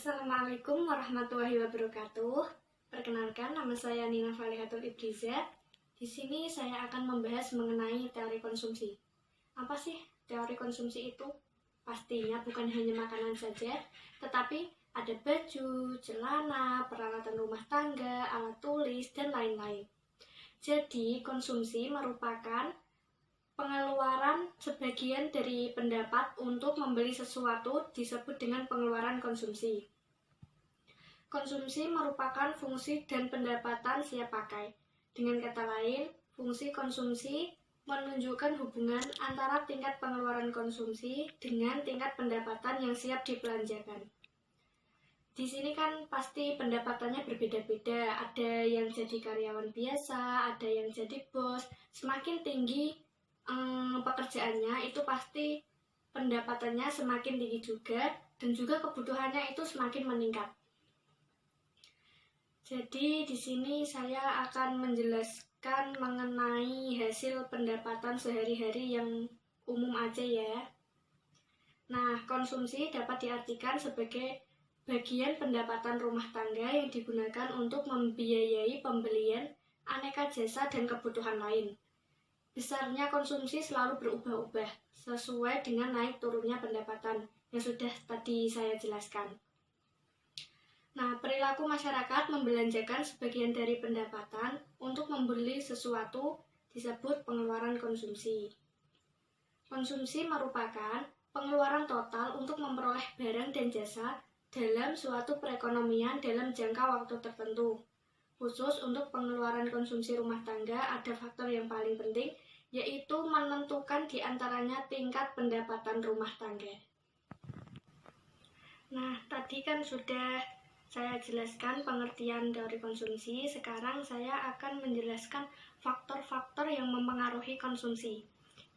Assalamualaikum warahmatullahi wabarakatuh. Perkenalkan, nama saya Nina Falihatul Ibriza. Di sini saya akan membahas mengenai teori konsumsi. Apa sih teori konsumsi itu? Pastinya bukan hanya makanan saja, tetapi ada baju, celana, peralatan rumah tangga, alat tulis, dan lain-lain. Jadi, konsumsi merupakan pengeluaran sebagian dari pendapat untuk membeli sesuatu disebut dengan pengeluaran konsumsi. Konsumsi merupakan fungsi dan pendapatan siap pakai. Dengan kata lain, fungsi konsumsi menunjukkan hubungan antara tingkat pengeluaran konsumsi dengan tingkat pendapatan yang siap dibelanjakan. Di sini kan pasti pendapatannya berbeda-beda. Ada yang jadi karyawan biasa, ada yang jadi bos. Semakin tinggi pekerjaannya, itu pasti pendapatannya semakin tinggi juga, dan juga kebutuhannya itu semakin meningkat. Jadi di sini saya akan menjelaskan mengenai hasil pendapatan sehari-hari yang umum aja ya. Nah, konsumsi dapat diartikan sebagai bagian pendapatan rumah tangga yang digunakan untuk membiayai pembelian aneka jasa dan kebutuhan lain. Besarnya konsumsi selalu berubah-ubah sesuai dengan naik turunnya pendapatan yang sudah tadi saya jelaskan. Nah, perilaku masyarakat membelanjakan sebagian dari pendapatan untuk membeli sesuatu disebut pengeluaran konsumsi. Konsumsi merupakan pengeluaran total untuk memperoleh barang dan jasa dalam suatu perekonomian dalam jangka waktu tertentu. Khusus untuk pengeluaran konsumsi rumah tangga, ada faktor yang paling penting, yaitu menentukan diantaranya tingkat pendapatan rumah tangga. Nah, tadi kan sudah saya jelaskan pengertian teori konsumsi. Sekarang saya akan menjelaskan faktor-faktor yang mempengaruhi konsumsi.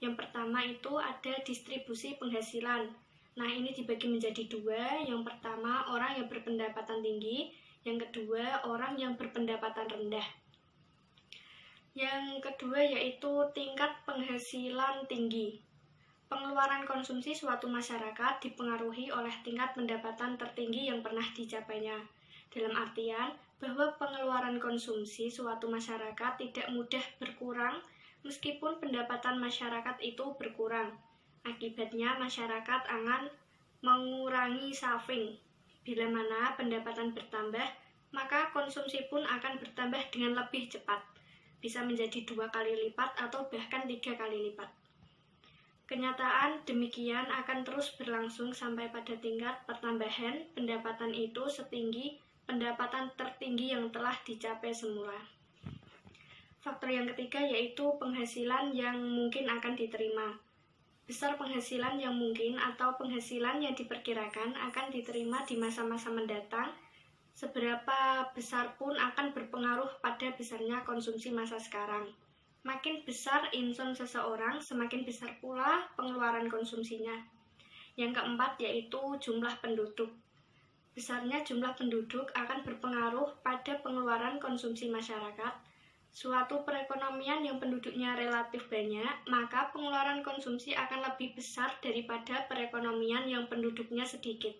Yang pertama itu ada distribusi penghasilan. Nah, ini dibagi menjadi dua. Yang pertama, orang yang berpendapatan tinggi. Yang kedua, orang yang berpendapatan rendah. Yang kedua yaitu tingkat penghasilan tinggi. Pengeluaran konsumsi suatu masyarakat dipengaruhi oleh tingkat pendapatan tertinggi yang pernah dicapainya. Dalam artian bahwa pengeluaran konsumsi suatu masyarakat tidak mudah berkurang meskipun pendapatan masyarakat itu berkurang. Akibatnya masyarakat akan mengurangi saving. Bila mana pendapatan bertambah, maka konsumsi pun akan bertambah dengan lebih cepat. Bisa menjadi 2 kali lipat atau bahkan 3 kali lipat. Kenyataan demikian akan terus berlangsung sampai pada tingkat pertambahan pendapatan itu setinggi pendapatan tertinggi yang telah dicapai semula. Faktor yang ketiga yaitu penghasilan yang mungkin akan diterima. Besar penghasilan yang mungkin atau penghasilan yang diperkirakan akan diterima di masa-masa mendatang, seberapa besar pun akan berpengaruh pada besarnya konsumsi masa sekarang. Makin besar income seseorang, semakin besar pula pengeluaran konsumsinya. Yang keempat yaitu jumlah penduduk. Besarnya jumlah penduduk akan berpengaruh pada pengeluaran konsumsi masyarakat. Suatu perekonomian yang penduduknya relatif banyak, maka pengeluaran konsumsi akan lebih besar daripada perekonomian yang penduduknya sedikit.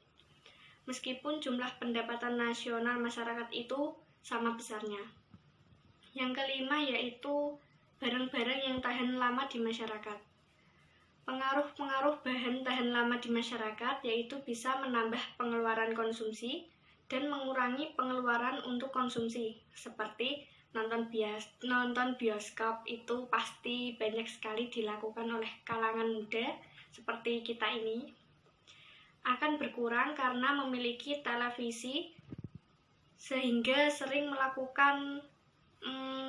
Meskipun jumlah pendapatan nasional masyarakat itu sama besarnya. Yang kelima yaitu barang-barang yang tahan lama di masyarakat. Pengaruh-pengaruh bahan tahan lama di masyarakat yaitu bisa menambah pengeluaran konsumsi dan mengurangi pengeluaran untuk konsumsi. Seperti nonton bioskop itu pasti banyak sekali dilakukan oleh kalangan muda seperti kita ini. Akan berkurang karena memiliki televisi sehingga sering melakukan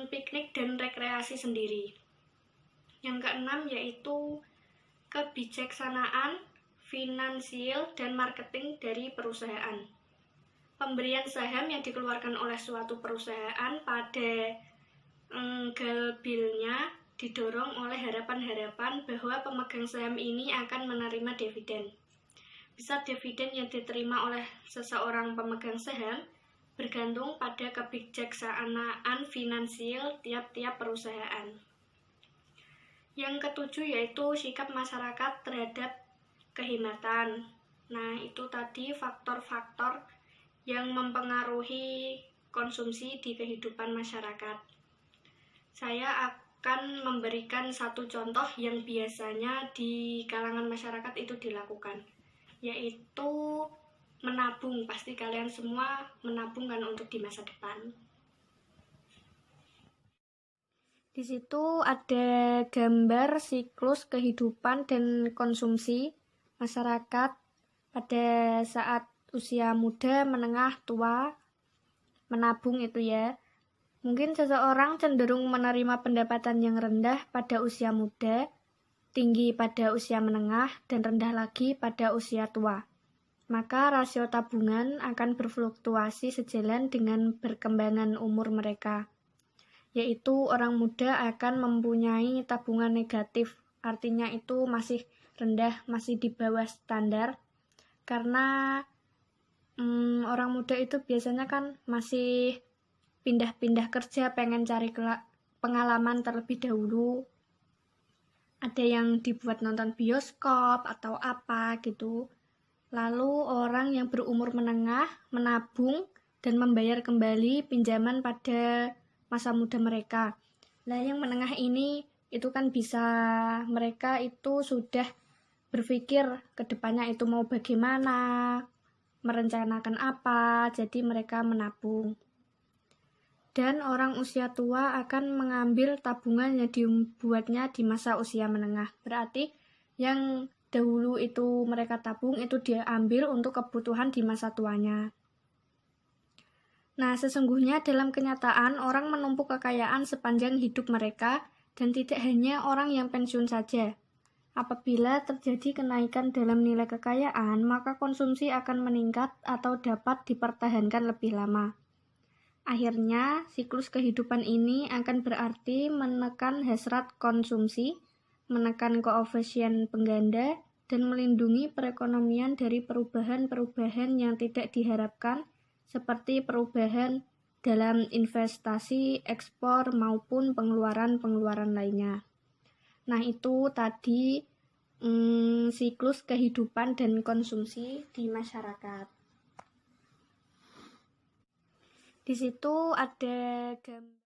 piknik dan rekreasi sendiri. Yang keenam yaitu kebijaksanaan finansial dan marketing dari perusahaan. Pemberian saham yang dikeluarkan oleh suatu perusahaan pada galbilnya didorong oleh harapan-harapan bahwa pemegang saham ini akan menerima dividen. Besar dividen yang diterima oleh seseorang pemegang saham bergantung pada kebijaksanaan finansial tiap-tiap perusahaan. Yang ketujuh yaitu sikap masyarakat terhadap kehematan. Nah, itu tadi faktor-faktor yang mempengaruhi konsumsi di kehidupan masyarakat. Saya akan memberikan satu contoh yang biasanya di kalangan masyarakat itu dilakukan, yaitu menabung. Pasti kalian semua menabung kan untuk di masa depan. Di situ ada gambar siklus kehidupan dan konsumsi masyarakat pada saat usia muda, menengah, tua, menabung itu ya. Mungkin seseorang cenderung menerima pendapatan yang rendah pada usia muda, tinggi pada usia menengah, dan rendah lagi pada usia tua. Maka rasio tabungan akan berfluktuasi sejalan dengan perkembangan umur mereka, yaitu orang muda akan mempunyai tabungan negatif, artinya itu masih rendah, masih di bawah standar, karena orang muda itu biasanya kan masih pindah-pindah kerja, pengen cari pengalaman terlebih dahulu. Ada yang dibuat nonton bioskop atau apa gitu. Lalu orang yang berumur menengah menabung dan membayar kembali pinjaman pada masa muda mereka. Nah, yang menengah ini itu kan bisa mereka itu sudah berpikir ke depannya itu mau bagaimana, merencanakan apa, jadi mereka menabung. Dan orang usia tua akan mengambil tabungan yang dibuatnya di masa usia menengah. Berarti yang dahulu itu mereka tabung itu dia ambil untuk kebutuhan di masa tuanya. Nah, sesungguhnya dalam kenyataan orang menumpuk kekayaan sepanjang hidup mereka dan tidak hanya orang yang pensiun saja. Apabila terjadi kenaikan dalam nilai kekayaan, maka konsumsi akan meningkat atau dapat dipertahankan lebih lama. Akhirnya, siklus kehidupan ini akan berarti menekan hasrat konsumsi, menekan koefisien pengganda, dan melindungi perekonomian dari perubahan-perubahan yang tidak diharapkan, seperti perubahan dalam investasi, ekspor, maupun pengeluaran-pengeluaran lainnya. Nah, itu tadi siklus kehidupan dan konsumsi di masyarakat. Di situ ada gambar.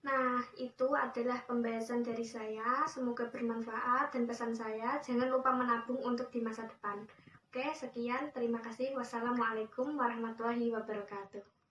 Nah, itu adalah pembahasan dari saya. Semoga bermanfaat dan pesan saya, jangan lupa menabung untuk di masa depan. Oke, sekian. Terima kasih. Wassalamualaikum warahmatullahi wabarakatuh.